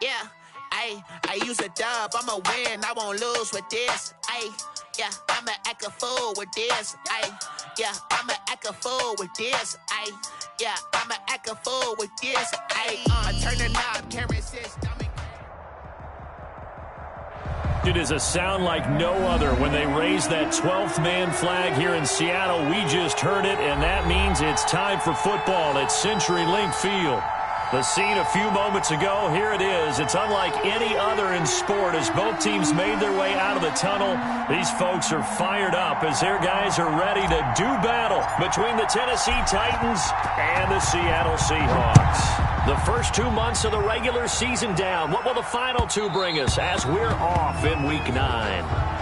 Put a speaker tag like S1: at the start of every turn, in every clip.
S1: Yeah, I use a dub, I'ma win, I won't lose with this. Yeah, I'ma act a fool with this. Yeah, I'ma act a fool with this. Yeah, I'ma act a fool with this. I turn the knob, can't resist.
S2: It is a sound like no other when they raise that 12th man flag here in Seattle. We just heard it, and that means it's time for football at CenturyLink Field. The scene a few moments ago, here it is. It's unlike any other in sport as both teams made their way out of the tunnel. These folks are fired up as their guys are ready to do battle between the Tennessee Titans and the Seattle Seahawks. The first 2 months of the regular season down. What will the final two bring us as we're off in Week 9?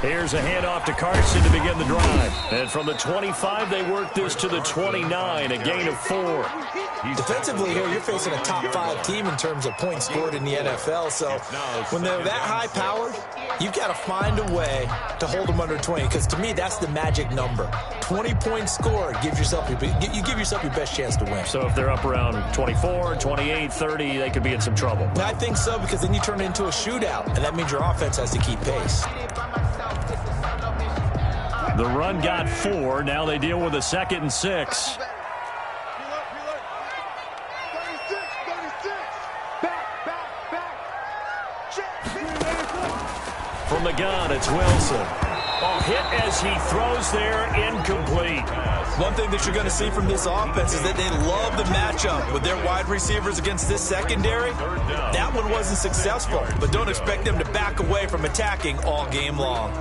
S2: Here's a handoff to Carson to begin the drive. And from the 25, they work this to the 29, a gain of 4.
S3: Defensively here, you're facing a top-5 team in terms of points scored in the NFL. So when they're that high-powered, you've got to find a way to hold them under 20. Because to me, that's the magic number. 20 points scored, you give yourself your best chance to win.
S2: So if they're up around 24, 28, 30, they could be in some trouble.
S3: I think so, because then you turn it into a shootout, and that means your offense has to keep pace.
S2: The run got 4. Now they deal with a 2nd and 6. From the gun, it's Wilson. Oh, hit as he throws there, incomplete.
S3: One thing that you're going to see from this offense is that they love the matchup with their wide receivers against this secondary. That one wasn't successful, but don't expect them to back away from attacking all game long.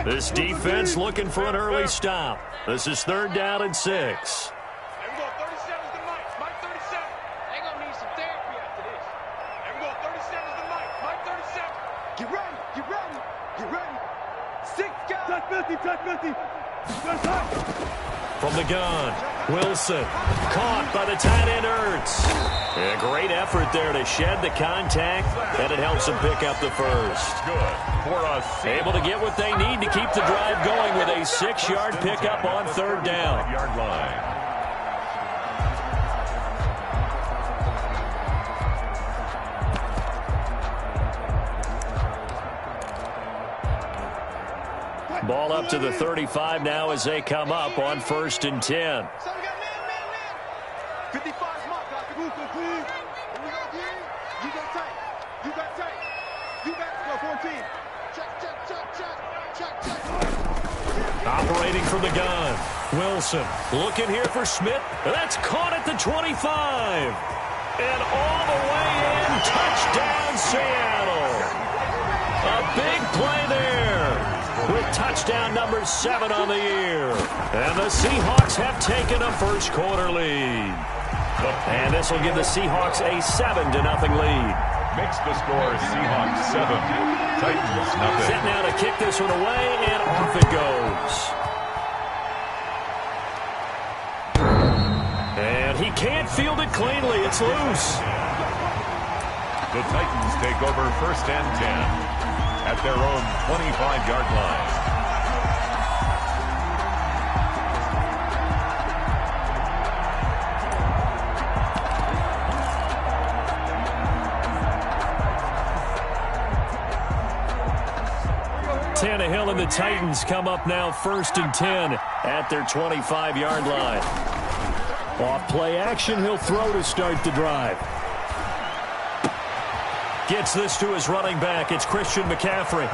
S2: This defense looking for an early stop. This is 3rd down and 6.
S4: Here we go, 37's the Mike. Mike 37. They gonna need some therapy after this. Here we go, 37's the Mike. Mike 37. Get ready, get ready, get ready. 6 guys. Touch 50. Touch high.
S2: From the gun, Wilson. Caught by the tight end, Ertz. A great effort there to shed the contact, and it helps them pick up the first.
S5: Good for us.
S2: Able to get what they need to keep the drive going with a 6-yard pickup on 3rd down.
S5: Yard line.
S2: Ball up to the 35 now as they come up on 1st and 10.
S4: So we got man. 55's Mark. Got the roof clean. Here we go, D. You got tight. You got tight. You got go 14. Check.
S2: Operating from the gun. Wilson looking here for Smith. That's caught at the 25. And all the way in. Touchdown, Seattle. A big play there. With touchdown number 7 on the year. And the Seahawks have taken a first-quarter lead. And this will give the Seahawks a 7-0 lead.
S5: Makes the score Seahawks 7, Titans nothing.
S2: Set now to kick this one away, and off it goes. And he can't field it cleanly. It's loose.
S5: The Titans take over 1st and 10. At their own 25-yard line.
S2: Tannehill and the Titans come up now 1st and 10 at their 25-yard line. Off play action, he'll throw to start the drive. Gets this to his running back. It's Christian McCaffrey.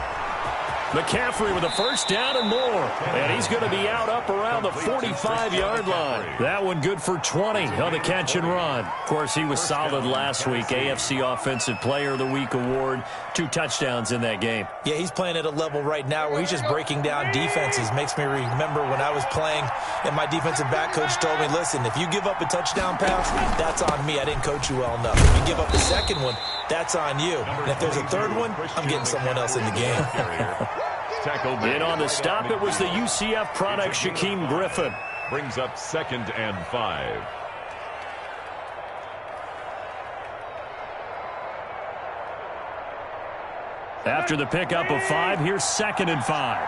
S2: McCaffrey with a first down and more. And he's going to be out up around the 45-yard line. That one good for 20 on the catch and run. Of course, he was solid last week. AFC Offensive Player of the Week award. 2 touchdowns in that game.
S3: Yeah, he's playing at a level right now where he's just breaking down defenses. Makes me remember when I was playing and my defensive back coach told me, listen, if you give up a touchdown pass, that's on me. I didn't coach you well enough. If you give up the second one, that's on you. And if there's a third one, I'm getting someone else in the game.
S2: In on the stop, it was the UCF product, Shaquem Griffin.
S5: Brings up 2nd and 5.
S2: After the pickup of 5, here's 2nd and 5.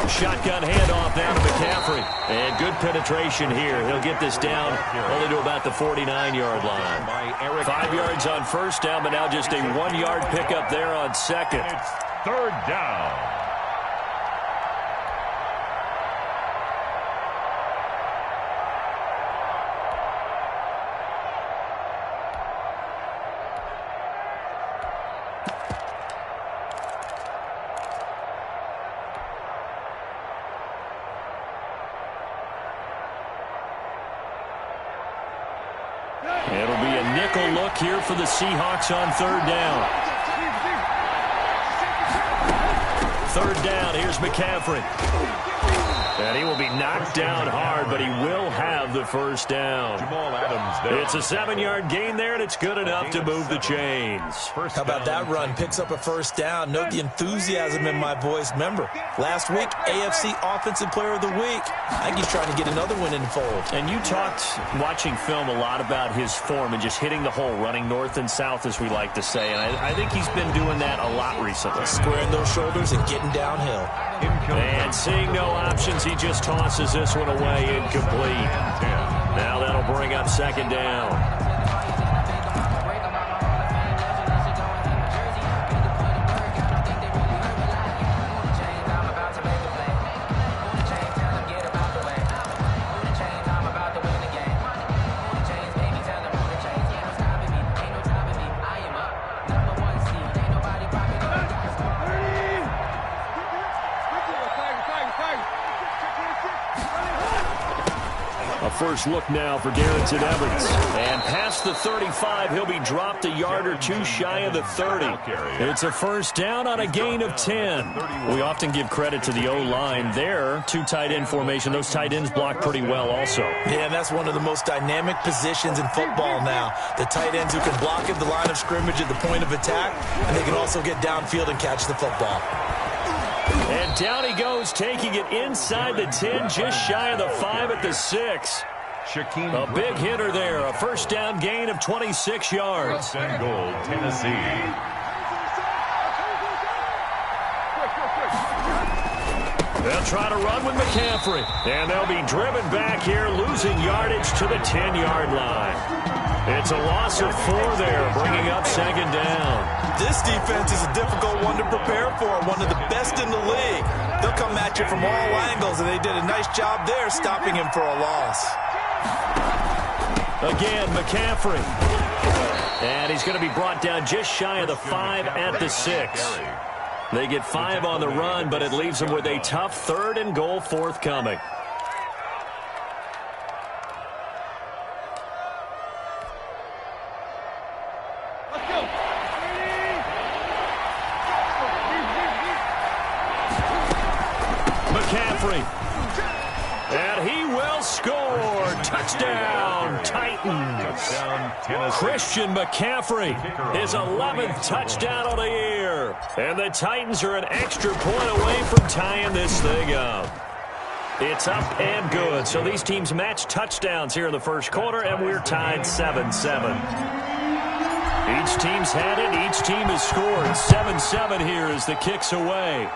S2: Shotgun handoff down to McCaffrey. And good penetration here. He'll get this down only to about the 49-yard line. 5 yards on first down, but now just a 1-yard pickup there on second.
S5: It's 3rd down.
S2: It'll be a nickel look here for the Seahawks on 3rd down. 3rd down, here's McCaffrey. And he will be knocked down hard, but he will have the first down.
S5: Jamal Adams there.
S2: It's a 7-yard gain there, and it's good enough to move the chains.
S3: How about that run? Picks up a first down. Note the enthusiasm in my voice. Remember, last week, AFC Offensive Player of the Week. I think he's trying to get another one in the fold.
S2: And you talked, watching film, a lot about his form and just hitting the hole, running north and south, as we like to say. And I think he's been doing that a lot recently.
S3: Squaring those shoulders and getting downhill.
S2: And seeing no options, he just tosses this one away, incomplete. Now that'll bring up 2nd down. First look now for Darrington Evans. And past the 35, he'll be dropped a yard or 2 shy of the 30. It's a first down on a gain of 10. We often give credit to the O-line there. 2 tight end formation. Those tight ends block pretty well also.
S3: Yeah, and that's one of the most dynamic positions in football now. The tight ends who can block at the line of scrimmage at the point of attack, and they can also get downfield and catch the football.
S2: And down he goes, taking it inside the 10, just shy of the 5 at the 6. A big hitter there, a first down gain of 26 yards.
S5: 1st and goal, Tennessee.
S2: They'll try to run with McCaffrey, and they'll be driven back here, losing yardage to the 10-yard line. It's a loss of 4 there, bringing up 2nd down.
S3: This defense is a difficult one to prepare for, one of the best in the league. They'll come at you from all angles, and they did a nice job there stopping him for a loss.
S2: Again, McCaffrey. And he's going to be brought down just shy of the 5 at the 6. They get 5 on the run, but it leaves them with a tough 3rd and goal forthcoming. McCaffrey. And he will score. Touchdown, Titans. Christian McCaffrey, his 11th touchdown of the year. And the Titans are an extra point away from tying this thing up. It's up and good. So these teams match touchdowns here in the first quarter, and we're tied 7-7. Each team's had it. Each team has scored. 7-7 here as the kick's away.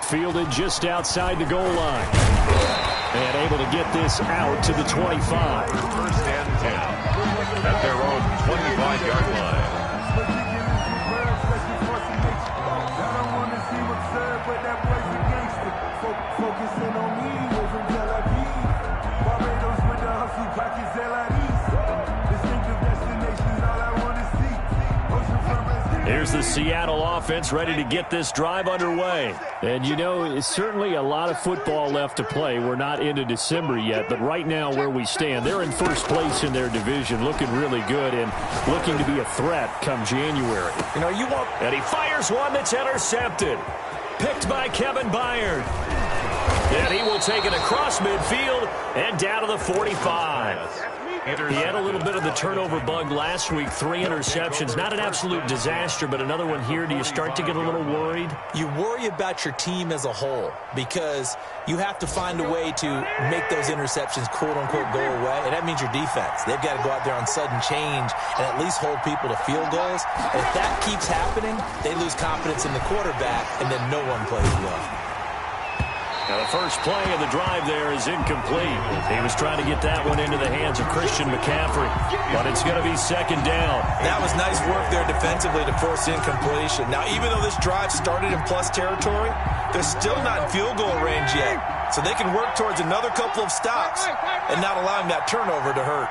S2: Fielded just outside the goal line. And able to get this out to the 25.
S5: 1st and 10 at their own 25-yard line.
S2: Here's the Seattle offense ready to get this drive underway. And, you know, it's certainly a lot of football left to play. We're not into December yet, but right now where we stand, they're in first place in their division, looking really good and looking to be a threat come January.
S3: You know,
S2: and he fires one that's intercepted. Picked by Kevin Byard. And he will take it across midfield and down to the 45. He had a little bit of the turnover bug last week, 3 interceptions. Not an absolute disaster, but another one here. Do you start to get a little worried?
S3: You worry about your team as a whole because you have to find a way to make those interceptions, quote-unquote, go away, and that means your defense. They've got to go out there on sudden change and at least hold people to field goals. And if that keeps happening, they lose confidence in the quarterback, and then no one plays well.
S2: Now the first play of the drive there is incomplete. He was trying to get that one into the hands of Christian McCaffrey, but it's going to be second down.
S3: That was nice work there defensively to force incompletion. Now, even though this drive started in plus territory, they're still not in field goal range yet, so they can work towards another couple of stops and not allowing that turnover to hurt.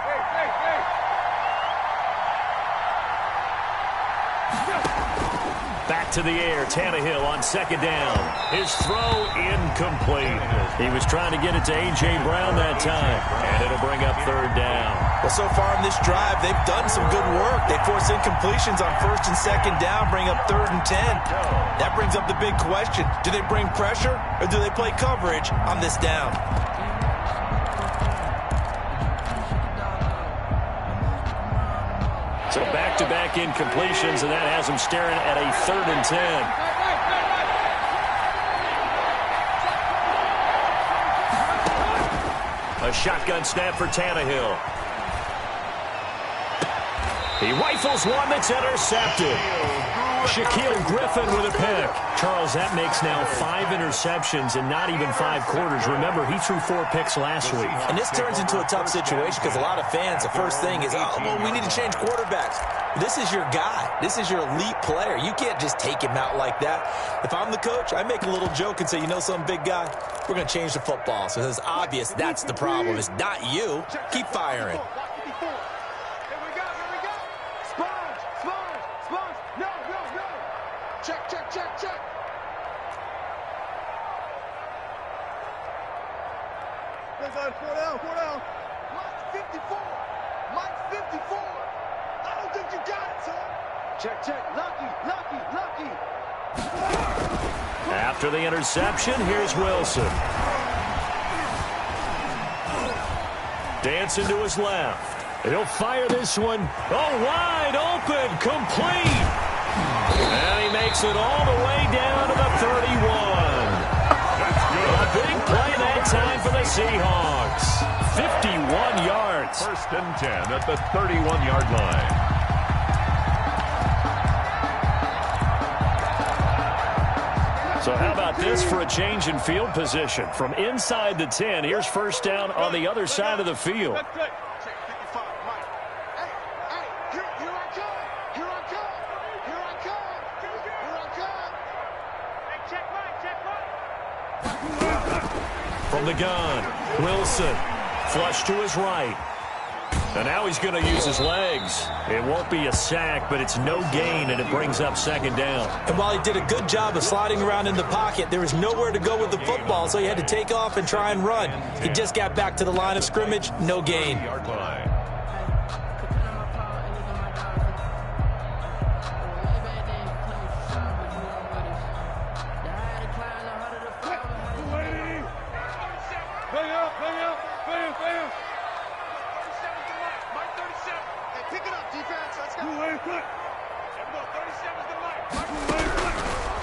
S2: Back to the air, Tannehill on second down. His throw incomplete. He was trying to get it to A.J. Brown that time, and it'll bring up third down.
S3: Well, so far in this drive, they've done some good work. They force incompletions on first and second down, bring up 3rd and 10. That brings up the big question. Do they bring pressure, or do they play coverage on this down?
S2: So back-to-back incompletions, and that has him staring at a 3rd and 10. A shotgun snap for Tannehill. He rifles one that's intercepted. Shaquille Griffin with a pick. Charles, that makes now 5 interceptions in not even 5 quarters. Remember, he threw 4 picks last week.
S3: And this turns into a tough situation because a lot of fans, the first thing is, oh, well, we need to change quarterbacks. This is your guy. This is your elite player. You can't just take him out like that. If I'm the coach, I make a little joke and say, you know something, big guy? We're going to change the football. So it's obvious that's the problem. It's not you. Keep firing.
S4: Check. Four down. Mike 54. I don't think you got it, son. Check. Lucky.
S2: After the interception, here's Wilson. Dancing to his left. He'll fire this one. Oh, wide open. Complete. And he makes it all the way down to the 31. A big play that time for the Seahawks. 51 yards.
S5: 1st and 10 at the 31-yard line.
S2: So how about this for a change in field position? From inside the 10, here's first down on the other side of the field. From the gun, Wilson, flush to his right. And now he's going to use his legs. It won't be a sack, but it's no gain, and it brings up second down.
S3: And while he did a good job of sliding around in the pocket, there was nowhere to go with the football, so he had to take off and try and run. He just got back to the line of scrimmage, no gain.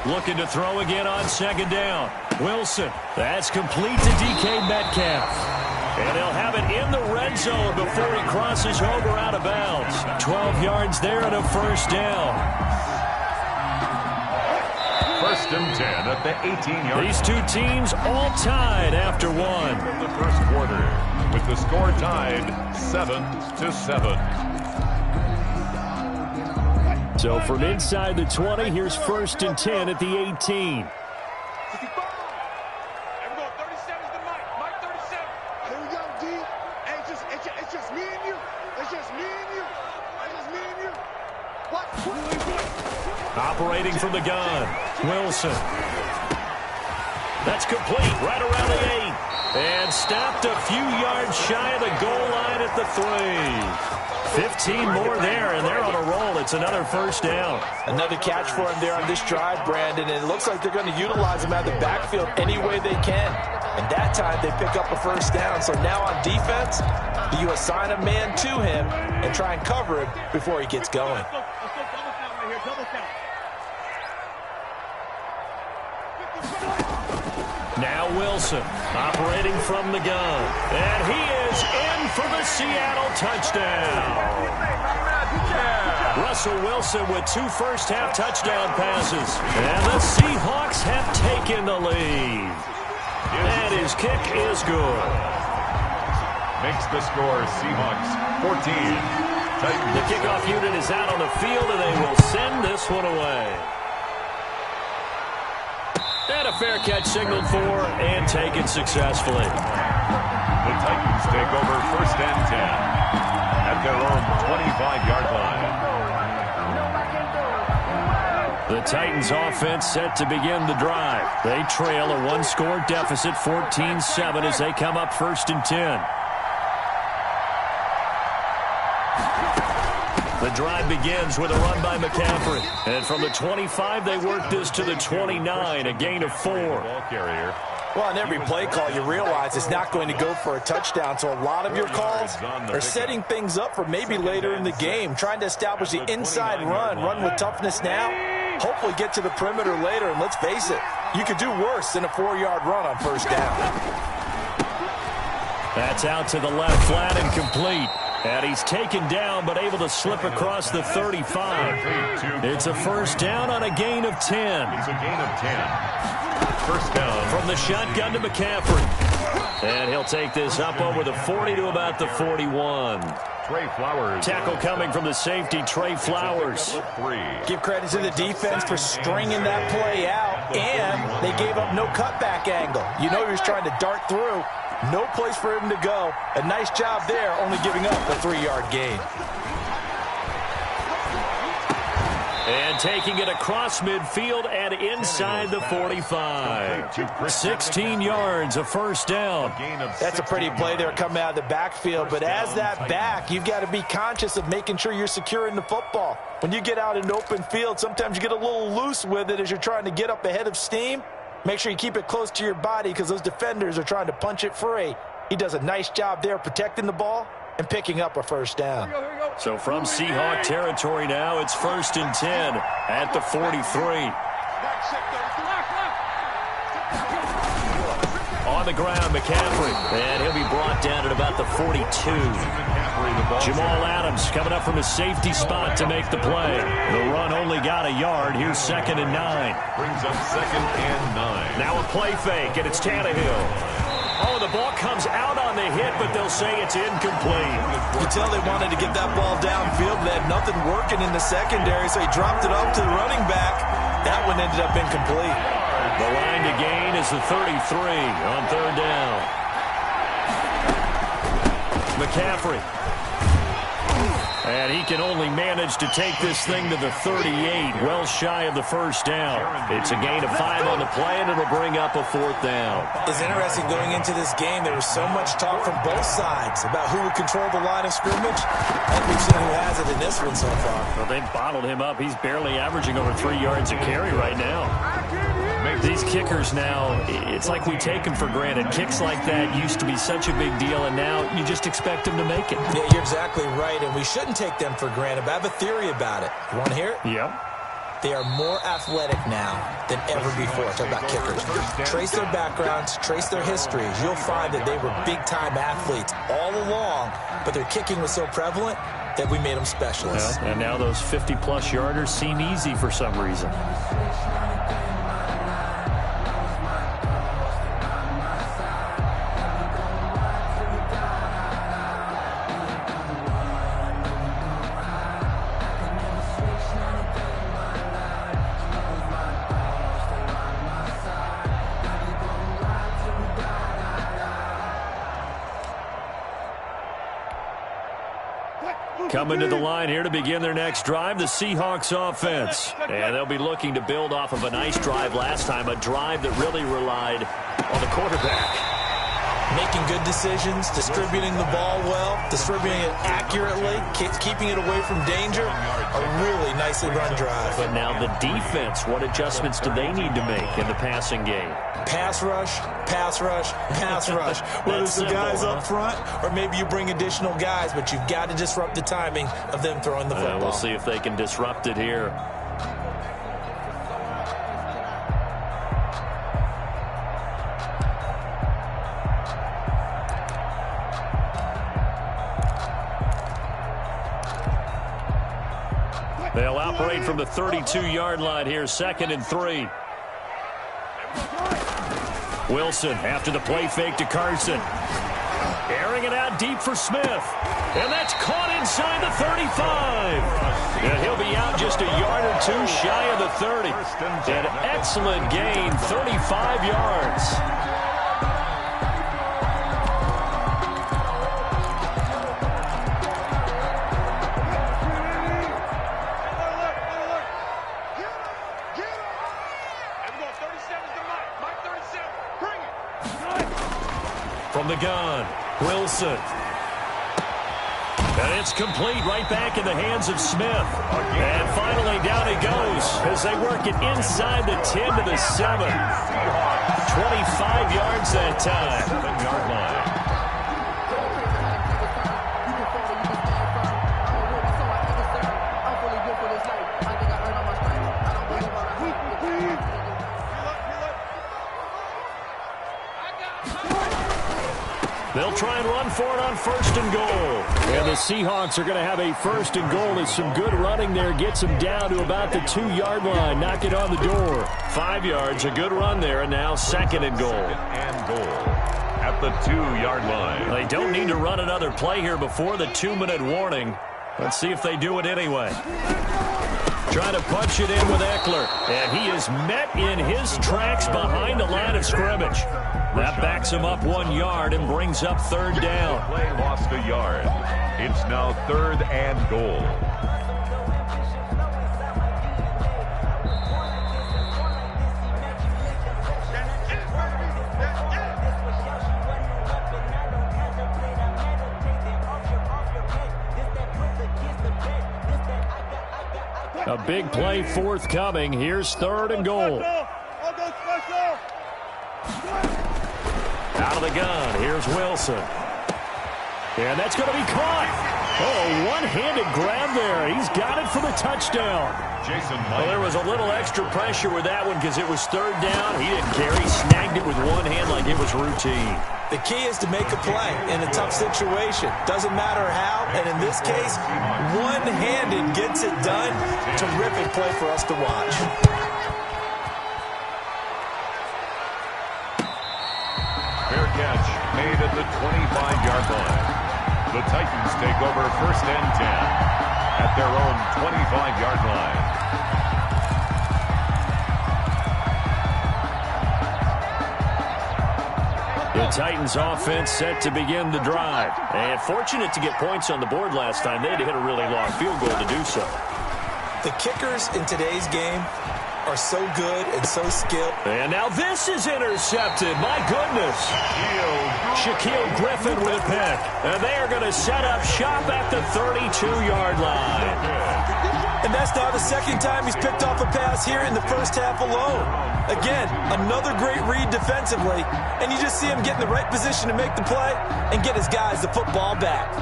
S2: Looking to throw again on second down. Wilson, that's complete to DK Metcalf. And he'll have it in the red zone before he crosses over out of bounds. 12 yards there and a first down.
S5: 1st and 10 at the 18-yard line.
S2: These two teams all tied after one.
S5: From the first quarter, with the score tied 7-7.
S2: So from inside the 20, here's 1st and 10 at the 18.
S4: It's just me and you. It's just me and you. Watch.
S2: Operating from the gun, Wilson. That's complete, right around the 8. And stopped a few yards shy of the goal line at the 3. 15 more there, and they're on a roll. It's another first down.
S3: Another catch for him there on this drive, Brandon, and it looks like they're going to utilize him out of the backfield any way they can. And that time they pick up a first down. So now on defense, you assign a man to him and try and cover him before he gets going.
S2: Now Wilson operating from the gun. And he is in for the Seattle touchdown. Russell Wilson with 2 first-half touchdown passes. And the Seahawks have taken the lead. And his kick is good.
S5: Makes the score Seahawks 14. Titans.
S2: The kickoff unit is out on the field, and they will send this one away. And a fair catch signaled for and taken successfully.
S5: The Titans take over first and 10 at their own 25-yard line.
S2: The Titans offense set to begin the drive. They trail a 1-score deficit, 14-7, as they come up first and 10. The drive begins with a run by McCaffrey. And from the 25, they work this to the 29, a gain of 4.
S3: Well, on every play call, you realize it's not going to go for a touchdown. So a lot of your calls are setting things up for maybe later in the game, trying to establish the inside run with toughness now, hopefully get to the perimeter later. And let's face it, you could do worse than a 4-yard run on first down.
S2: That's out to the left, flat and complete. And he's taken down, but able to slip across the 35. It's a first down on a gain of 10.
S5: It's a gain of 10. First down.
S2: From the shotgun to McCaffrey. And he'll take this up over the 40 to about the 41.
S5: Trey Flowers.
S2: Tackle coming from the safety, Trey Flowers.
S3: Give credit to the defense for stringing that play out, and they gave up no cutback angle. You know he was trying to dart through. No place for him to go. A nice job there, only giving up a 3-yard gain.
S2: And taking it across midfield and inside the 45. 16 yards, a first down.
S3: That's a pretty play there coming out of the backfield. But as that back, you've got to be conscious of making sure you're securing the football. When you get out in open field, sometimes you get a little loose with it as you're trying to get up ahead of steam. Make sure you keep it close to your body because those defenders are trying to punch it free. He does a nice job there protecting the ball and picking up a first down.
S2: So from Seahawk territory now, it's first and 10 at the 43. On the ground, McCaffrey. And he'll be brought down at about the 42. Jamal Adams coming up from a safety spot to make the play. The run only got a yard. Here's second and 9.
S5: Brings up second and 9.
S2: Now a play fake, and it's Tannehill. Oh, the ball comes out on the hit, but they'll say it's incomplete.
S3: You tell they wanted to get that ball downfield. They had nothing working in the secondary, so he dropped it off to the running back. That one ended up incomplete.
S2: The line to gain is the 33 on third down. McCaffrey. And he can only manage to take this thing to the 38, well shy of the first down. It's a gain of 5 on the play, and it'll bring up a fourth down.
S3: It's interesting going into this game. There was so much talk from both sides about who would control the line of scrimmage. And we've seen who has it in this one so far.
S2: Well, they've bottled him up. He's barely averaging over 3 yards a carry right now. These kickers now, it's like we take them for granted. Kicks like that used to be such a big deal, and now you just expect them to make it.
S3: Yeah, you're exactly right, and we shouldn't take them for granted, but I have a theory about it. You want to hear it?
S2: Yep.
S3: They are more athletic now than ever before. Talk about kickers. Trace their backgrounds, trace their histories. You'll find that they were big-time athletes all along, but their kicking was so prevalent that we made them specialists.
S2: Well, and now those 50-plus yarders seem easy for some reason. Coming to the line here to begin their next drive, the Seahawks offense. And they'll be looking to build off of a nice drive last time, a drive that really relied on the quarterback.
S3: Making good decisions, distributing the ball well, distributing it accurately, keeping it away from danger. A really nicely run drive.
S2: But now the defense, what adjustments do they need to make in the passing game?
S3: Pass rush, pass rush, pass rush. Whether it's the guys up front or maybe you bring additional guys, but you've got to disrupt the timing of them throwing the football.
S2: We'll see if they can disrupt it here. They'll operate from the 32-yard line here, 2nd and 3. Wilson after the play fake to Carson. Airing it out deep for Smith. And that's caught inside the 35. And he'll be out just a yard or two shy of the 30. An excellent gain, 35 yards. From the gun, Wilson. And it's complete right back in the hands of Smith. And finally down he goes as they work it inside the 10 to the 7. 25 yards that time. 7-yard line. They'll try and run for it on 1st and goal. And the Seahawks are going to have a 1st and goal as some good running there gets them down to about the 2-yard line. Knock it on the door. 5 yards, a good run there, and now 2nd and goal.
S5: 2nd and goal at the 2-yard line.
S2: They don't need to run another play here before the 2-minute warning. Let's see if they do it anyway. Trying to punch it in with Eckler. And he is met in his tracks behind the line of scrimmage. That backs him up 1 yard and brings up 3rd down.
S5: Play lost a yard. It's now 3rd and goal.
S2: A big play forthcoming. Here's 3rd and goal. Out of the gun, here's Wilson. And that's going to be caught. Oh, one-handed grab there. He's got it for the touchdown. Well, there was a little extra pressure with that one because it was 3rd down. He didn't care. He snagged it with one hand like it was routine.
S3: The key is to make a play in a tough situation. Doesn't matter how, and in this case, one-handed gets it done. Terrific play for us to watch.
S5: Fair catch made at the 25-yard line. The Titans take over 1st and 10 at their own 25-yard line.
S2: The Titans offense set to begin the drive. And fortunate to get points on the board last time. They had to hit a really long field goal to do so.
S3: The kickers in today's game are so good and so skilled.
S2: And now this is intercepted. My goodness. Shaquille Griffin with a pick. And they are going to set up shop at the 32-yard line.
S3: And that's now the 2nd time he's picked off a pass here in the 1st half alone. Again, another great read defensively. And you just see him get in the right position to make the play and get his guys the football back.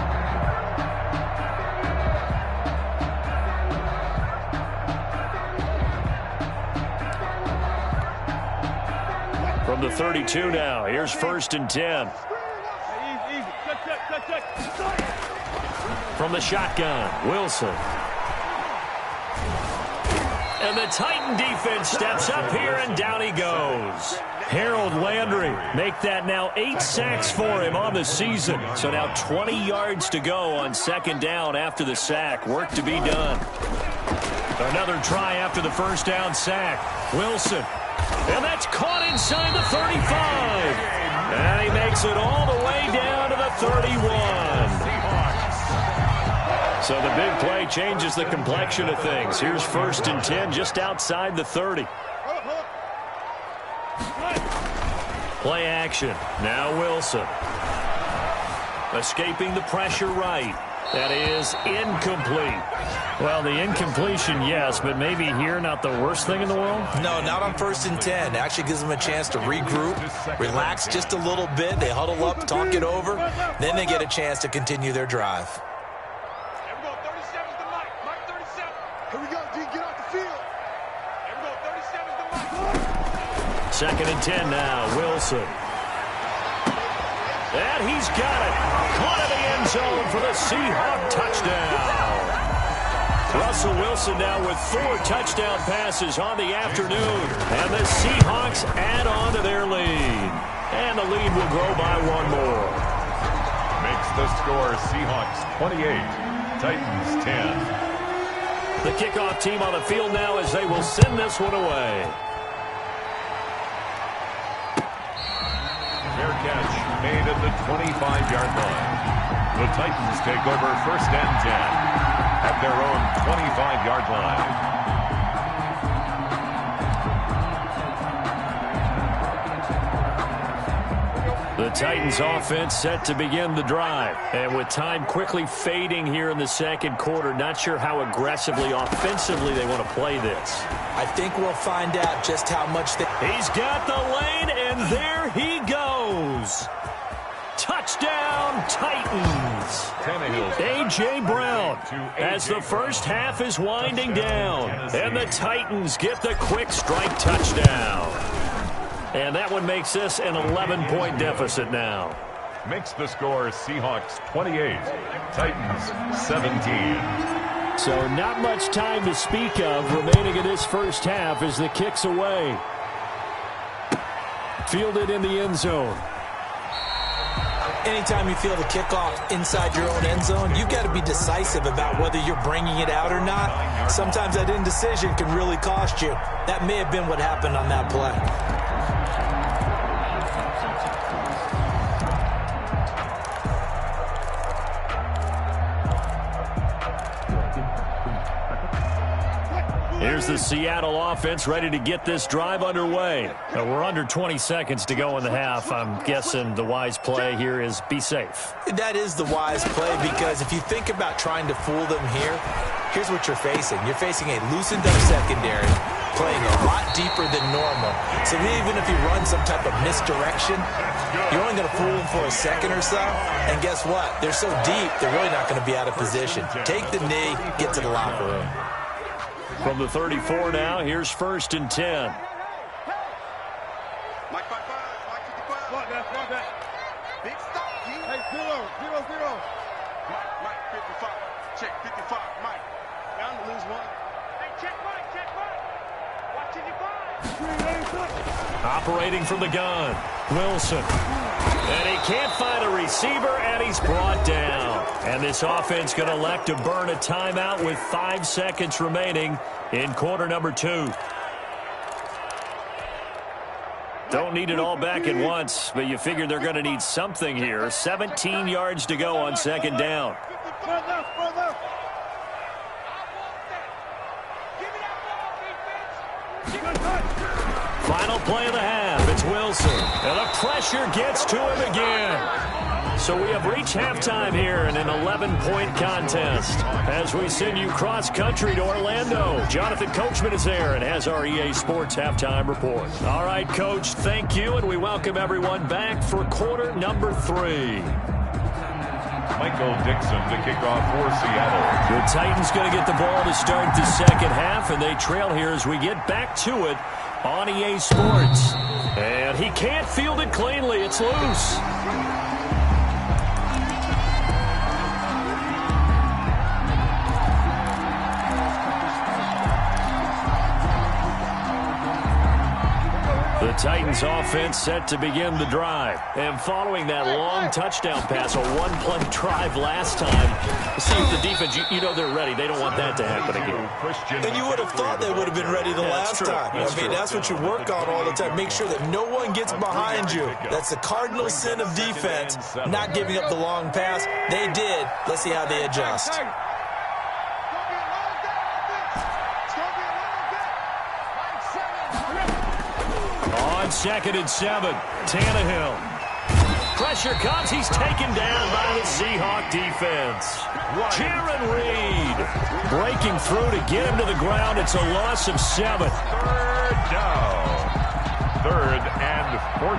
S2: From the 32 now, here's 1st and 10. From the shotgun, Wilson. And the Titan defense steps up here, and down he goes. Harold Landry make that now 8 sacks for him on the season. So now 20 yards to go on 2nd down after the sack. Work to be done. Another try after the 1st down sack. Wilson. And that's caught inside the 35. And he makes it all the way down to the 31. So the big play changes the complexion of things. Here's 1st and 10 just outside the 30. Play action. Now Wilson. Escaping the pressure right. That is incomplete. Well, the incompletion, yes, but maybe here not the worst thing in the world?
S3: No, not on 1st and 10. It actually gives them a chance to regroup, relax just a little bit. They huddle up, talk it over. Then they get a chance to continue their drive.
S4: Here we go, 37's the mic. Mike 37. Here we go, D, get off the field. Here we go, 37's the mic.
S2: 2nd and 10 now, Wilson. And he's got it. Caught in the end zone for the Seahawk touchdown. Russell Wilson now with 4 touchdown passes on the afternoon. And the Seahawks add on to their lead. And the lead will grow by 1 more.
S5: Makes the score Seahawks 28, Titans 10.
S2: The kickoff team on the field now as they will send this one away.
S5: Fair catch made at the 25-yard line. The Titans take over 1st and 10 at their own 25-yard line.
S2: The Titans offense set to begin the drive. And with time quickly fading here in the 2nd quarter, not sure how aggressively, offensively they want to play this.
S3: I think we'll find out just how much they...
S2: He's got the lane, and there he goes. Touchdown, Titans. A.J. Brown as the first half is winding down. And the Titans get the quick strike touchdown. And that one makes this an 11-point deficit now.
S5: Makes the score Seahawks 28, Titans 17.
S2: So not much time to speak of remaining in this first half as the kick's away. Fielded in the end zone.
S3: Anytime you feel the kickoff inside your own end zone, you've got to be decisive about whether you're bringing it out or not. Sometimes that indecision can really cost you. That may have been what happened on that play.
S2: Here's the Seattle offense ready to get this drive underway. We're under 20 seconds to go in the half. I'm guessing the wise play here is be safe.
S3: That is the wise play because if you think about trying to fool them here, here's what you're facing. You're facing a loosened up secondary playing a lot deeper than normal. So even if you run some type of misdirection, you're only going to fool them for a second or so. And guess what? They're so deep, they're really not going to be out of position. Take the knee, get to the locker room.
S2: From the 34 now, here's 1st and 10.
S4: Mike 55, Mike 55. What that? Big stop, G. Hey, 0. Mike 55. Check 55, Mike. Down to lose 1. Hey, check Mike. Watching your 5.
S2: Operating from the gun, Wilson. And he can't find a receiver, and he's brought down. And this offense going to elect to burn a timeout with 5 seconds remaining in quarter number 2. Don't need it all back at once, but you figure they're going to need something here. 17 yards to go on 2nd down. Final play of the half. It's Wilson. And the pressure gets to him again. So we have reached halftime here in an 11-point contest. As we send you cross-country to Orlando, Jonathan Coachman is there and has our EA Sports halftime report. All right, Coach, thank you, and we welcome everyone back for quarter number 3.
S5: Michael Dixon to kick off for Seattle.
S2: The Titans going to get the ball to start the 2nd half, and they trail here as we get back to it on EA Sports. And he can't field it cleanly. It's loose. The Titans offense set to begin the drive. And following that long touchdown pass, a one-play drive last time, see if the defense, you know they're ready. They don't want that to happen again.
S3: And you would have thought they would have been ready the last time. That's what you work on all the time. Make sure that no one gets behind you. That's the cardinal sin of defense, not giving up the long pass. They did. Let's see how they adjust.
S2: on 2nd and 7. Tannehill. Pressure comes. He's taken down by the Seahawk defense. Jaron Reed breaking through to get him to the ground. It's a loss of 7.
S5: 3rd down. 3rd and 14.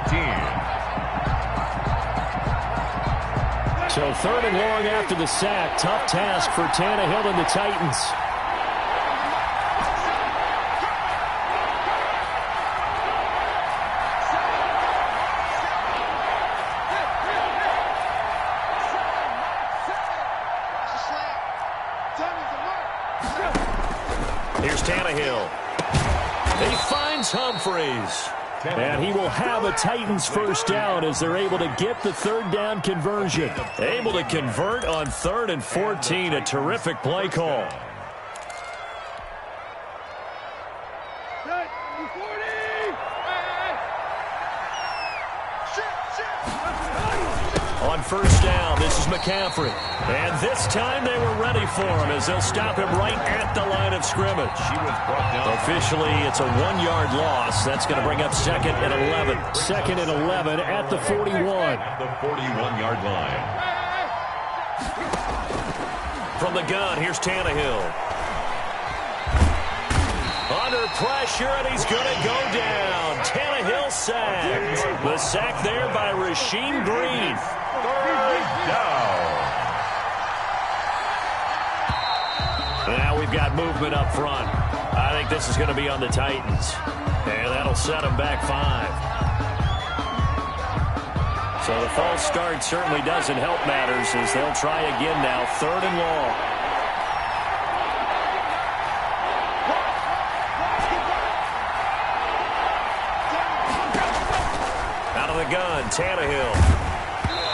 S2: So 3rd and long after the sack. Tough task for Tannehill and the Titans. Here's Tannehill. He finds Humphreys. And he will have a Titans first down as they're able to get the 3rd down conversion. Able to convert on 3rd and 14. A terrific play call. On 1st down, this is McCaffrey. And this time they were ready for him as they'll stop him right at the line of scrimmage.
S5: He was brought down.
S2: Officially, it's a 1-yard loss. That's going to bring up 2nd and 11. 2nd and 11 at the 41.
S5: At the 41-yard line.
S2: From the gun, here's Tannehill. Under pressure, and he's going to go down. Tannehill sacked. The sack there by Rasheem Green.
S5: 3rd down.
S2: Now we've got movement up front. I think this is going to be on the Titans. And that'll set them back 5. So the false start certainly doesn't help matters as they'll try again now. 3rd and long. Out of the gun, Tannehill.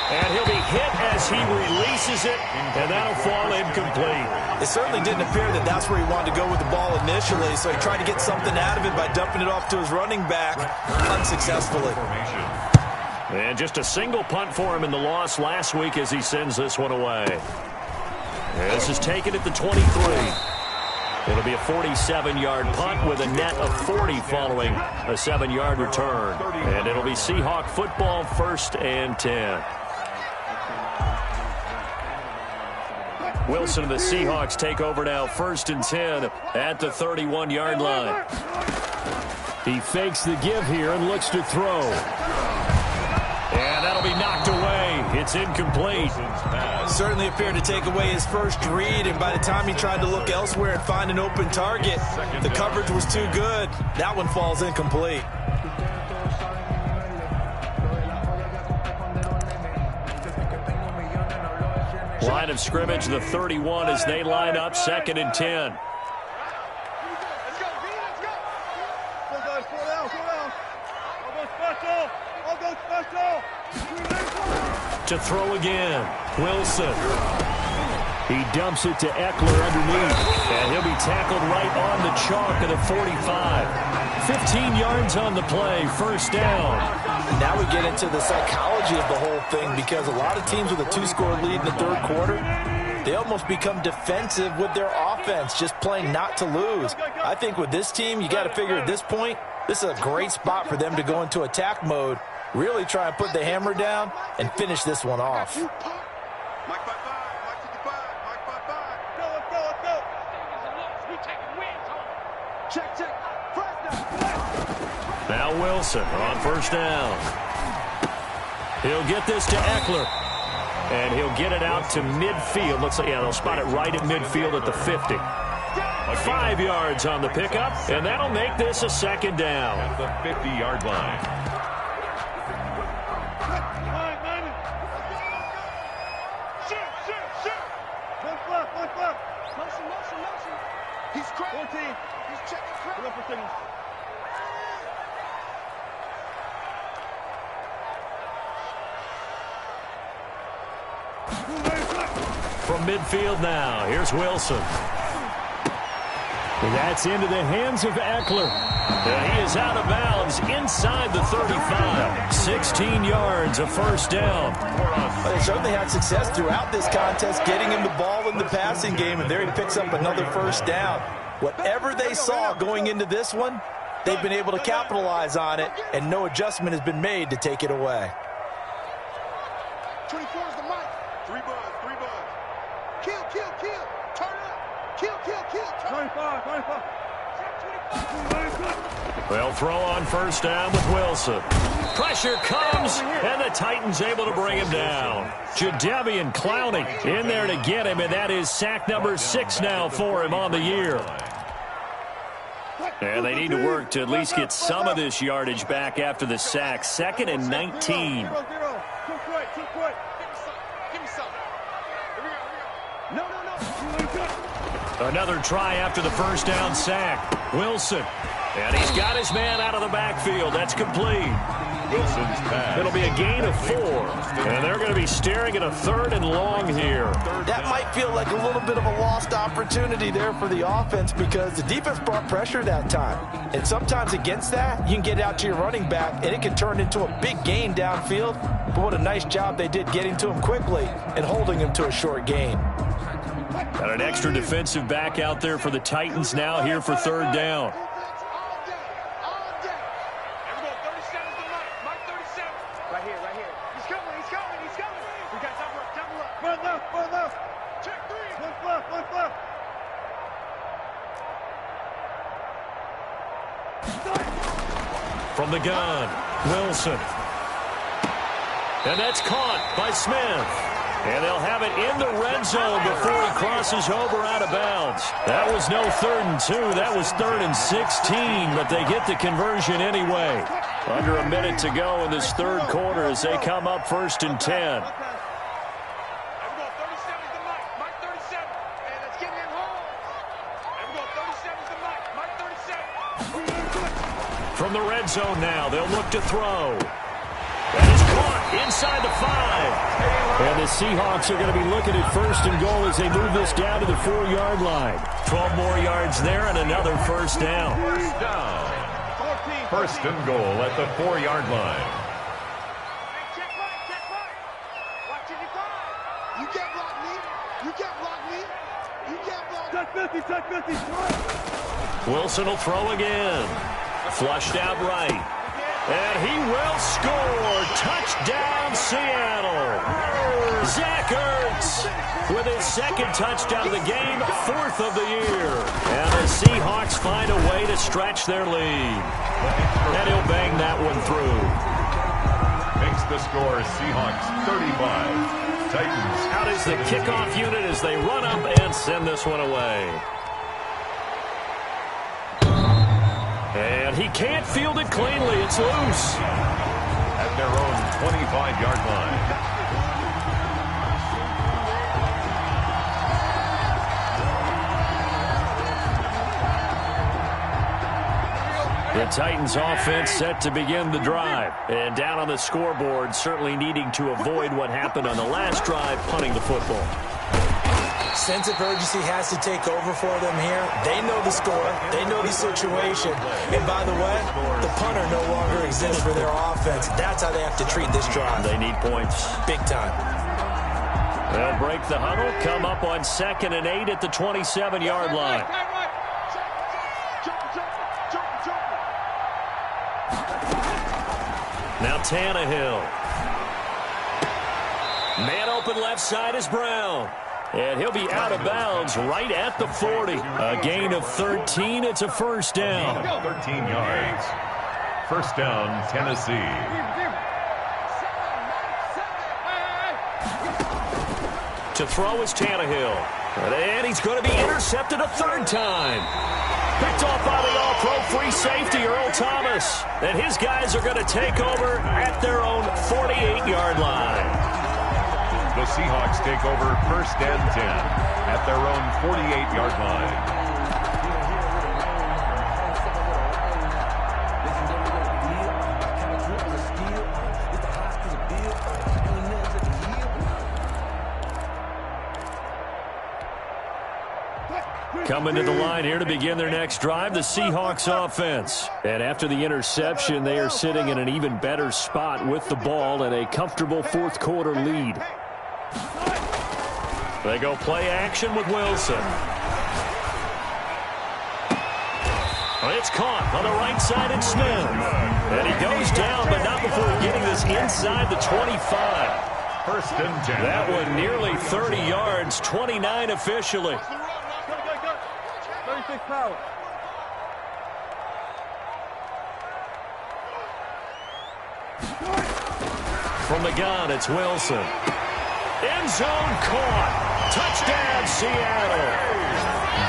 S2: And he'll be hit as he releases it, and that'll fall incomplete.
S3: It certainly didn't appear that that's where he wanted to go with the ball initially, so he tried to get something out of it by dumping it off to his running back unsuccessfully.
S2: And just a single punt for him in the loss last week as he sends this one away. This is taken at the 23. It'll be a 47-yard punt with a net of 40 following a 7-yard return. And it'll be Seahawk football, 1st and 10. Wilson and the Seahawks take over now, 1st and 10 at the 31-yard line. He fakes the give here and looks to throw. And that'll be knocked away. It's incomplete.
S3: Certainly appeared to take away his first read, and by the time he tried to look elsewhere and find an open target, the coverage was too good. That one falls incomplete.
S2: Line of scrimmage, the 31 as they line up, 2nd and 10.
S4: Let's go, B, let's go. Go, guys, slow down, slow down. I'll go special. I'll go special.
S2: To throw again, Wilson. He dumps it to Eckler underneath, and he'll be tackled right on the chalk of the 45. 15 yards on the play, 1st down.
S3: Now we get into the psychology of the whole thing, because a lot of teams with a 2-score lead in the 3rd quarter, they almost become defensive with their offense, just playing not to lose. I think with this team, you got to figure at this point, this is a great spot for them to go into attack mode, really try and put the hammer down and finish this one off.
S4: Mike 5-5, Mike 55, Mike 5-5. Go, let's go, let's go. We taking wins home. Check, check. First down.
S2: Now Wilson on 1st down. He'll get this to Eckler. And he'll get it out to midfield. Looks like, yeah, they'll spot it right at midfield at the 50. 5 yards on the pickup, and that'll make this a 2nd down.
S5: At the 50-yard line.
S4: He's cracked. 14. He's checking crack. Look for signals.
S2: From midfield now, here's Wilson. That's into the hands of Eckler. He is out of bounds inside the 35. 16 yards, a 1st down.
S3: They certainly had success throughout this contest getting him the ball in the passing game, and there he picks up another 1st down. Whatever they saw going into this one, they've been able to capitalize on it, and no adjustment has been made to take it away.
S4: 24 is the mic. 3 buds. Kill. Turn up. Kill. Turn up. 25.
S2: They'll throw on first down with Wilson. Pressure comes, and the Titans able to bring him down. Jadeveon Clowney in there to get him, and that is sack number 6 now for him on the year. And they need to work to at least get some of this yardage back after the sack. 2nd and 19.
S4: Too quick. Give me something. Here we go. No.
S2: Another try after the first down sack. Wilson. And he's got his man out of the backfield. That's complete.
S5: Wilson's pass.
S2: It'll be a gain of 4. And they're going to be staring at a 3rd and long here.
S3: That might feel like a little bit of a lost opportunity there for the offense because the defense brought pressure that time. And sometimes against that, you can get out to your running back, and it can turn into a big gain downfield. But what a nice job they did getting to him quickly and holding him to a short gain.
S2: Got an extra defensive back out there for the Titans now here for 3rd down.
S4: Right here. He's coming. We got double up. Run left. Check 3. One left.
S2: From the gun, Wilson. And that's caught by Smith. And they'll have it in the red zone before he crosses over out of bounds. That was no 3rd and 2. That was 3rd and 16, but they get the conversion anyway. Under a minute to go in this 3rd quarter as they come up 1st and 10. From the red zone now, they'll look to throw. That is caught inside the 5. And the Seahawks are going to be looking at 1st and goal as they move this down to the 4-yard line. 12 more yards there and another first down.
S5: First and goal at the 4-yard line.
S4: Check right. Watch it, 5. You can't block me. You can't block me. Check 50.
S2: Wilson will throw again. Flushed out right. And he will score. Touchdown, Seattle. Zach Ertz with his 2nd touchdown of the game, 4th of the year. And the Seahawks find a way to stretch their lead. And he'll bang that one through.
S5: Makes the score Seahawks 35. Titans.
S2: Out is the kickoff unit as they run up and send this one away. And he can't field it cleanly. It's loose.
S5: At their own 25-yard line.
S2: The Titans offense set to begin the drive. And down on the scoreboard, certainly needing to avoid what happened on the last drive, punting the football.
S3: Sense of urgency has to take over for them here. They know the score. They know the situation. And by the way, the punter no longer exists for their offense. That's how they have to treat this drive.
S2: They need points.
S3: Big time.
S2: They'll break the huddle, come up on 2nd and 8 at the 27-yard line. Now Tannehill. Man open left side is Brown. And he'll be out of bounds right at the 40. A gain of 13. It's a first down.
S5: 13 yards. First down, Tennessee.
S2: To throw is Tannehill. And he's going to be intercepted a 3rd time. Picked off by the all-pro free safety, Earl Thomas. And his guys are going to take over at their own 48-yard line.
S5: The Seahawks take over 1st and 10 at their own 48-yard line.
S2: Coming to the line here to begin their next drive, the Seahawks offense. And after the interception, they are sitting in an even better spot with the ball and a comfortable 4th quarter lead. They go play action with Wilson. It's It's caught on the right side and Smith. And he goes down, but not before getting this inside the 25.
S5: First and 10.
S2: That one nearly 30 yards, 29 officially.
S4: 36 power.
S2: From the gun, it's Wilson. End zone caught. Touchdown, Seattle.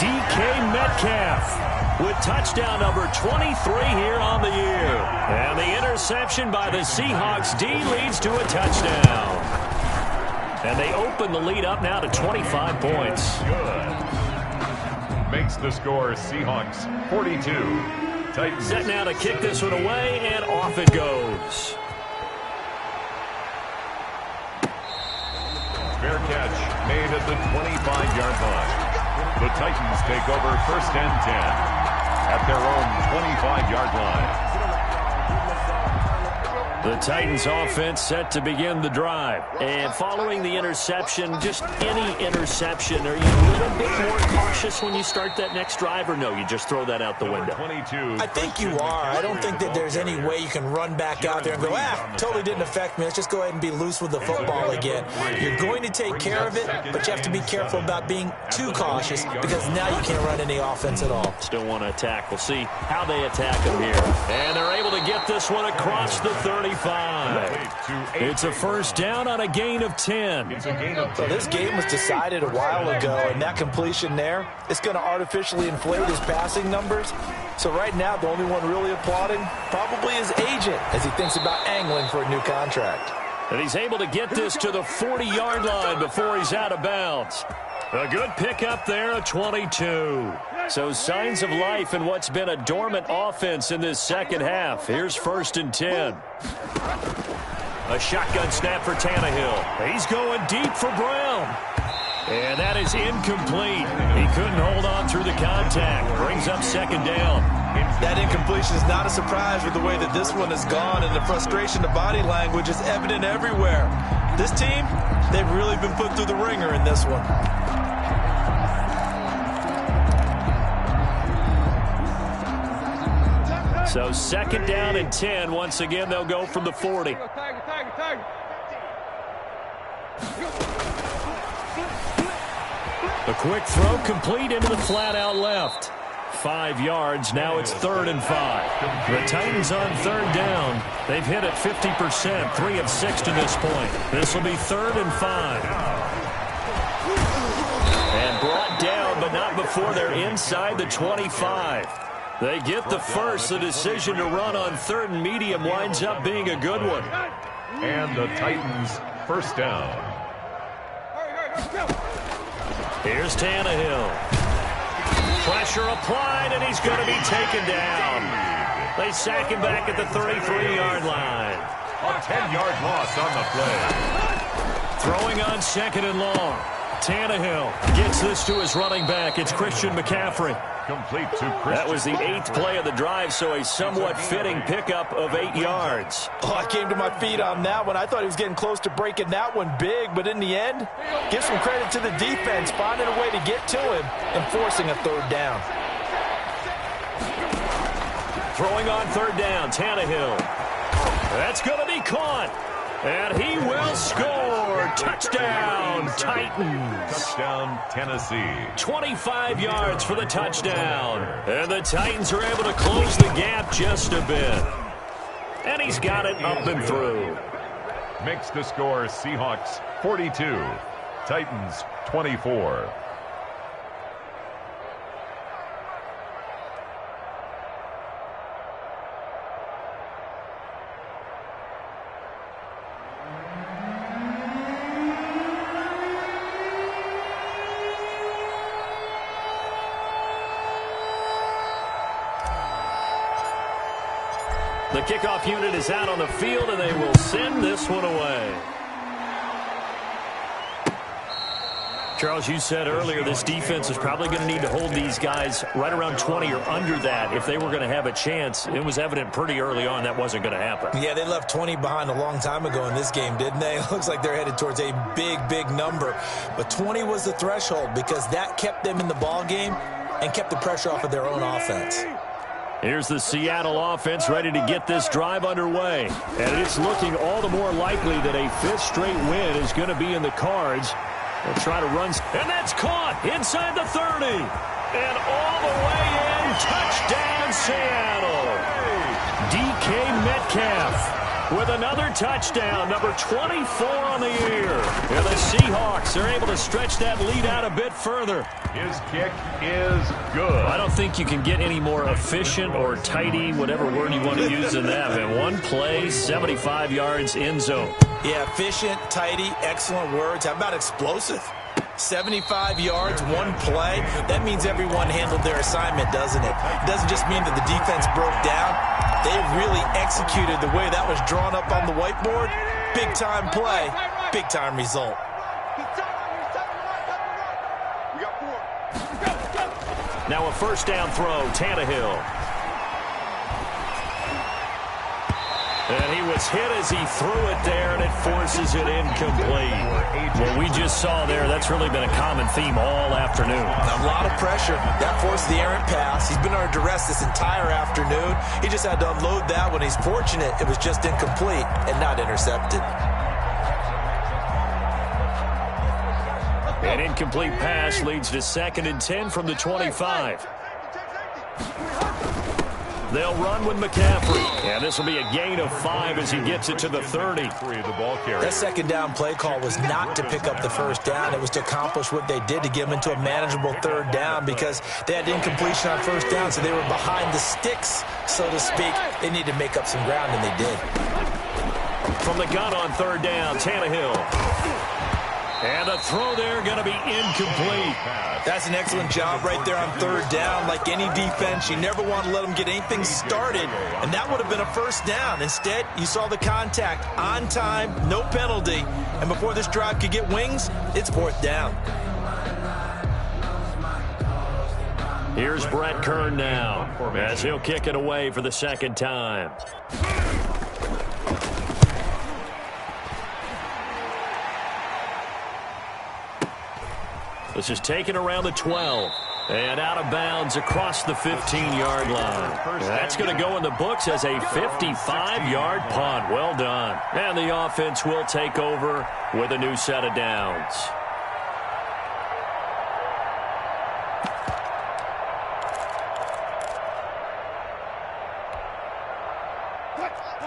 S2: DK Metcalf with touchdown number 23 here on the year. And the interception by the Seahawks D leads to a touchdown. And they open the lead up now to 25 points.
S5: Good. Makes the score Seahawks 42. Titans.
S2: Set now to kick this one away, and off it goes.
S5: Fair catch made at the 25-yard line. The Titans take over first and 10 at their own 25-yard line.
S2: The Titans offense set to begin the drive. And following the interception, just any interception, are you a little bit more cautious when you start that next drive, or no, you just throw that out the window?
S5: 22.
S3: I think you are. I don't think that there's any way you can run back out there and go, totally didn't affect me. Let's just go ahead and be loose with the football again. You're going to take care of it, but you have to be careful about being too cautious because now you can't run any offense at all.
S2: Still want to attack. We'll see how they attack him here. And they're able to get this one across the 35. It's a first down on a gain of 10.
S3: So this game was decided a while ago, and that completion there, it's going to artificially inflate his passing numbers. So right now, the only one really applauding probably his agent as he thinks about angling for a new contract.
S2: And he's able to get this to the 40-yard line before he's out of bounds. A good pickup there, a 22. So signs of life in what's been a dormant offense in this second half. Here's first and 10. A shotgun snap for Tannehill. He's going deep for Brown. And that is incomplete. He couldn't hold on through the contact. Brings up second down.
S3: That incompletion is not a surprise with the way that this one has gone, and the frustration, the body language is evident everywhere. This team, they've really been put through the ringer in this one.
S2: So second down and 10. Once again, they'll go from the 40. A quick throw complete into the flat out left. 5 yards. Now it's 3rd and 5. The Titans on third down. They've hit it 50%, 3 of 6 to this point. This will be 3rd and 5. And brought down, but not before they're inside the 25. They get the first. The decision to run on 3rd and medium winds up being a good one.
S5: And the Titans first down.
S2: Here's Tannehill. Pressure applied, and he's going to be taken down. They sack him back at the 33-yard line.
S5: A 10-yard loss on the play.
S2: Throwing on 2nd and long. Tannehill gets this to his running back. It's Christian McCaffrey.
S5: Complete to Christian.
S2: That was the 8th play of the drive, so a somewhat fitting pickup of 8 yards.
S3: Oh, I came to my feet on that one. I thought he was getting close to breaking that one big, but in the end, give some credit to the defense, finding a way to get to him and forcing a 3rd down.
S2: Throwing on 3rd down, Tannehill. That's going to be caught. And he will score. Touchdown, Titans.
S5: Touchdown, Tennessee.
S2: 25 yards for the touchdown. And the Titans are able to close the gap just a bit. And he's got it up and through.
S5: Makes the score Seahawks 42. Titans 24.
S2: The kickoff unit is out on the field, and they will send this one away. Charles, you said earlier this defense is probably going to need to hold these guys right around 20 or under that if they were going to have a chance. It was evident pretty early on that wasn't going to happen.
S3: Yeah, they left 20 behind a long time ago in this game, didn't they? It looks like they're headed towards a big, big number. But 20 was the threshold because that kept them in the ball game and kept the pressure off of their own offense.
S2: Here's the Seattle offense ready to get this drive underway. And it's looking all the more likely that a fifth straight win is going to be in the cards. They'll try to run. And that's caught inside the 30. And all the way in. Touchdown, Seattle. DK Metcalf with another touchdown, number 24 on the year. And the Seahawks are able to stretch that lead out a bit further.
S5: His kick is good.
S2: I don't think you can get any more efficient or tidy, whatever word you want to use in that. And one play, 75 yards, end zone.
S3: Yeah, efficient, tidy, excellent words. How about explosive? 75 yards, one play. That means everyone handled their assignment, doesn't it? It doesn't just mean that the defense broke down. They really executed the way that was drawn up on the whiteboard. Big-time play, big-time result.
S2: Now a first down throw, Tannehill. And he was hit as he threw it there, and it forces it incomplete. What we just saw there, that's really been a common theme all afternoon.
S3: A lot of pressure. That forced the errant pass. He's been under duress this entire afternoon. He just had to unload that one. He's fortunate it was just incomplete and not intercepted.
S2: An incomplete pass leads to 2nd and 10 from the 25. They'll run with McCaffrey. And this will be a gain of 5 as he gets it to the 30.
S3: That second down play call was not to pick up the first down. It was to accomplish what they did to get them into a manageable third down because they had incompletion on first down, so they were behind the sticks, so to speak. They needed to make up some ground, and they did.
S2: From the gun on third down, Tannehill. And the throw there going to be incomplete.
S3: That's an excellent job right there on third down. Like any defense, you never want to let them get anything started, and that would have been a first down. Instead, you saw the contact on time, no penalty, and before this drive could get wings, it's fourth down.
S2: Here's Brett Kern now as he'll kick it away for the second time. This is taken around the 12 and out of bounds across the 15-yard line. That's going to go in the books as a 55-yard punt. Well done. And the offense will take over with a new set of downs.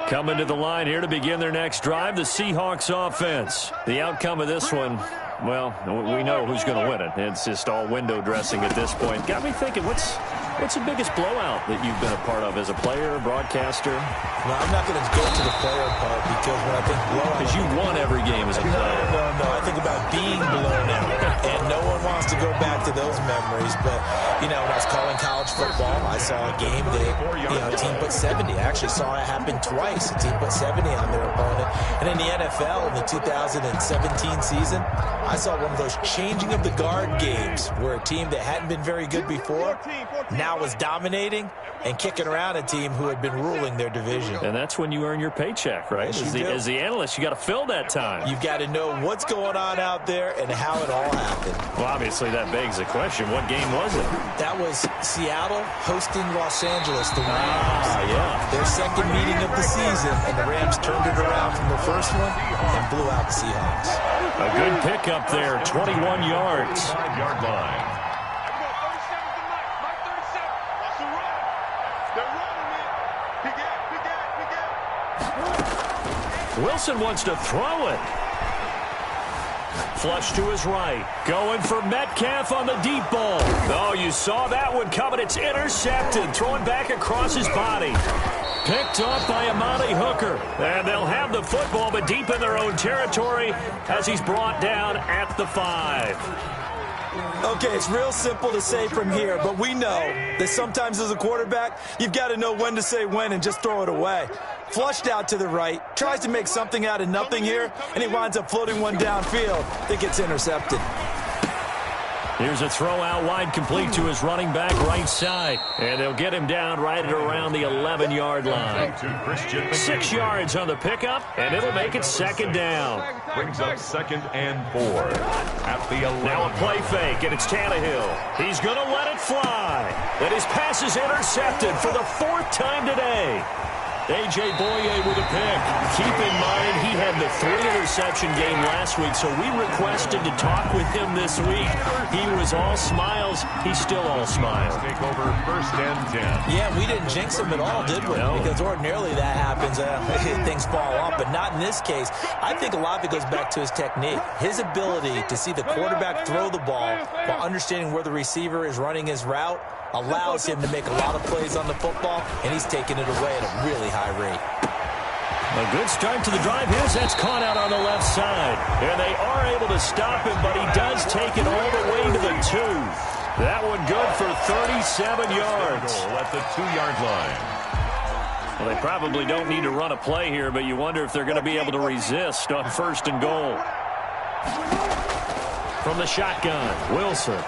S2: Coming to the line here to begin their next drive, the Seahawks offense. The outcome of this one, well, we know who's going to win it. It's just all window dressing at this point. Got me thinking, what's the biggest blowout that you've been a part of as a player, broadcaster?
S3: Well, I'm not going to go to the player part because when I think blowout...
S2: Because you won every game as a player.
S3: No. I think about being blown out. And no one wants to go back to those memories. But, you know, when I was calling college football, I saw a game that, a team put 70. I actually saw it happen twice. A team put 70 on their opponent. And in the NFL, in the 2017 season, I saw one of those changing of the guard games where a team that hadn't been very good before now was dominating and kicking around a team who had been ruling their division.
S2: And that's when you earn your paycheck, right?
S3: Yes,
S2: as the analyst, you got to fill that time.
S3: You've got to know what's going on out there and how it all happened.
S2: Well, obviously that begs the question, what game was it?
S3: That was Seattle hosting Los Angeles, the Rams.
S2: Yeah.
S3: Their second meeting of the season, and the Rams turned it around from the first one and blew out the Seahawks.
S2: A good pickup there, 21 yards.
S5: 5-yard line.
S2: Wilson wants to throw it. Flush to his right. Going for Metcalf on the deep ball. Oh, you saw that one coming. It's intercepted. Throwing back across his body. Picked off by Amani Hooker. And they'll have the football, but deep in their own territory as he's brought down at the 5.
S3: Okay, it's real simple to say from here, but we know that sometimes as a quarterback, you've got to know when to say when and just throw it away. Flushed out to the right, tries to make something out of nothing here, and he winds up floating one downfield that gets intercepted.
S2: Here's a throw out wide, complete to his running back right side. And they'll get him down right at around the 11-yard line. 6 yards on the pickup, and it'll make it second down.
S5: Brings up 2nd and 4 at the 11.
S2: Now a play fake, and it's Tannehill. He's going to let it fly. And his pass is intercepted for the 4th time today. A.J. Boye with a pick. Keep in mind he had the 3-interception game last week, so we requested to talk with him this week. He was all smiles. He's still all smiles.
S5: Take over 1st and 10.
S3: Yeah, we didn't jinx him at all, did we?
S2: No.
S3: Because ordinarily that happens. Things fall off, but not in this case. I think a lot of it goes back to his technique. His ability to see the quarterback throw the ball while understanding where the receiver is running his route allows him to make a lot of plays on the football, and he's taking it away at a really high rate.
S2: A good start to the drive. That's caught out on the left side. And they are able to stop him, but he does take it all the way to the 2. That one good for 37 yards.
S5: At the 2-yard line.
S2: Well, they probably don't need to run a play here, but you wonder if they're going to be able to resist on 1st and goal. From the shotgun, Wilson.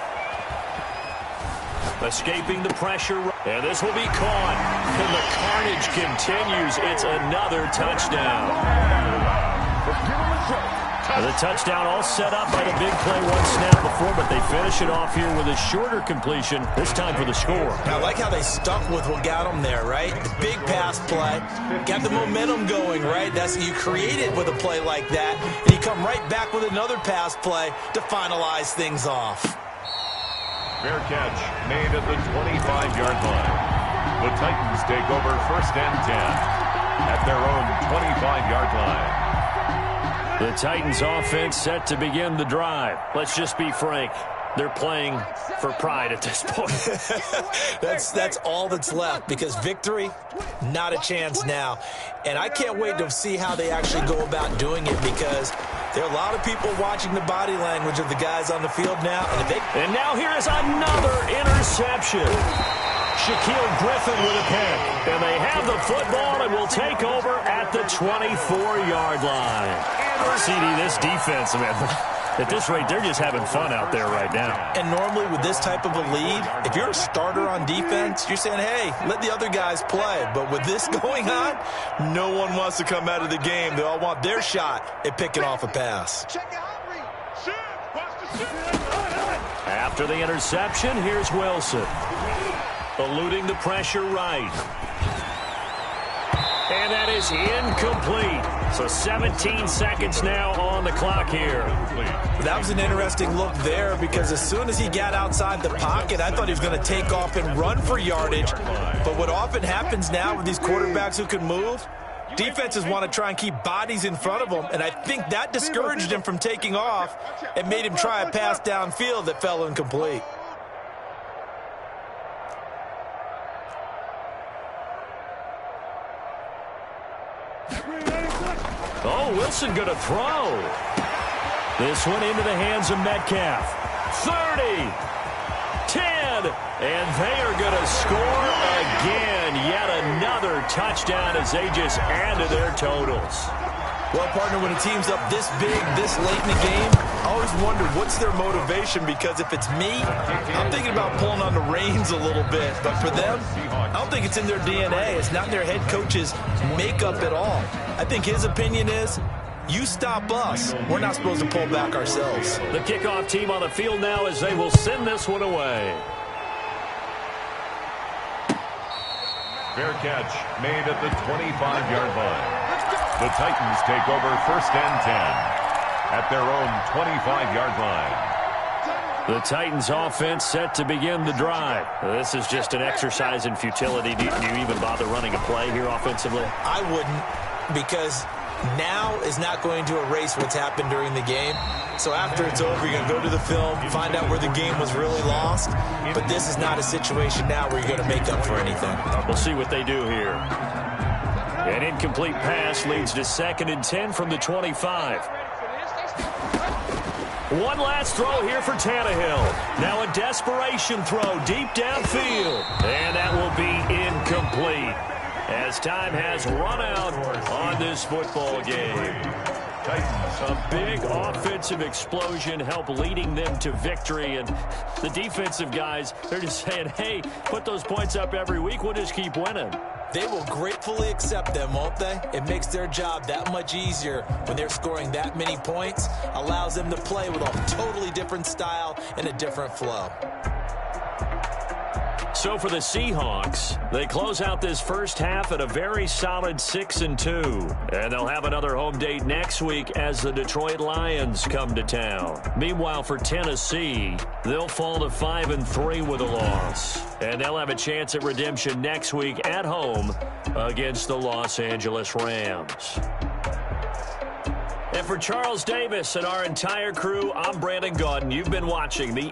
S2: Escaping the pressure, and this will be caught. And the carnage continues. It's another touchdown. The touchdown all set up by the big play one snap before, but they finish it off here with a shorter completion, this time for the score.
S3: I like how they stuck with what got them there, right? The big pass play, got the momentum going, right? That's you create it with a play like that, and you come right back with another pass play to finalize things off.
S5: Fair catch made at the 25-yard line. The Titans take over 1st and 10 at their own 25-yard line.
S2: The Titans offense set to begin the drive. Let's just be frank. They're playing for pride at this point.
S3: That's all that's left, because victory, not a chance now. And I can't wait to see how they actually go about doing it, because there are a lot of people watching the body language of the guys on the field now.
S2: And now here is another interception. Shaquille Griffin with a pick. And they have the football and will take over at the 24-yard line. CD, this defense, man, at this rate, they're just having fun out there right now.
S3: And normally with this type of a lead, if you're a starter on defense, you're saying, hey, let the other guys play. But with this going on, no one wants to come out of the game. They all want their shot at picking off a pass.
S2: After the interception, here's Wilson. Eluding the pressure right. And that is incomplete. So 17 seconds now on the clock here.
S3: That was an interesting look there, because as soon as he got outside the pocket, I thought he was going to take off and run for yardage. But what often happens now with these quarterbacks who can move, defenses want to try and keep bodies in front of them, and I think that discouraged him from taking off and made him try a pass downfield that fell incomplete.
S2: Oh, Wilson going to throw. This one into the hands of Metcalf. 30, 10, and they are going to score again. Yet another touchdown as they just add to their totals.
S3: Well, partner, when a team's up this big, this late in the game, I always wonder what's their motivation, because if it's me, I'm thinking about pulling on the reins a little bit. But for them, I don't think it's in their DNA. It's not in their head coach's makeup at all. I think his opinion is, you stop us, we're not supposed to pull back ourselves.
S2: The kickoff team on the field now as they will send this one away.
S5: Fair catch made at the 25-yard line. The Titans take over 1st and 10 at their own 25-yard line.
S2: The Titans offense set to begin the drive. This is just an exercise in futility. Do you even bother running a play here offensively?
S3: I wouldn't, because now is not going to erase what's happened during the game. So after it's over, you're going to go to the film, find out where the game was really lost. But this is not a situation now where you're going to make up for anything.
S2: We'll see what they do here. An incomplete pass leads to 2nd and 10 from the 25. One last throw here for Tannehill. Now a desperation throw deep downfield. And that will be incomplete, as time has run out on this football game.
S5: Titans.
S2: A big offensive explosion helped leading them to victory. And the defensive guys, they're just saying, hey, put those points up every week. We'll just keep winning.
S3: They will gratefully accept them, won't they? It makes their job that much easier when they're scoring that many points. Allows them to play with a totally different style and a different flow.
S2: So for the Seahawks, they close out this first half at a very solid 6-2. And they'll have another home date next week as the Detroit Lions come to town. Meanwhile, for Tennessee, they'll fall to 5-3 with a loss. And they'll have a chance at redemption next week at home against the Los Angeles Rams. And for Charles Davis and our entire crew, I'm Brandon Gaudin. You've been watching the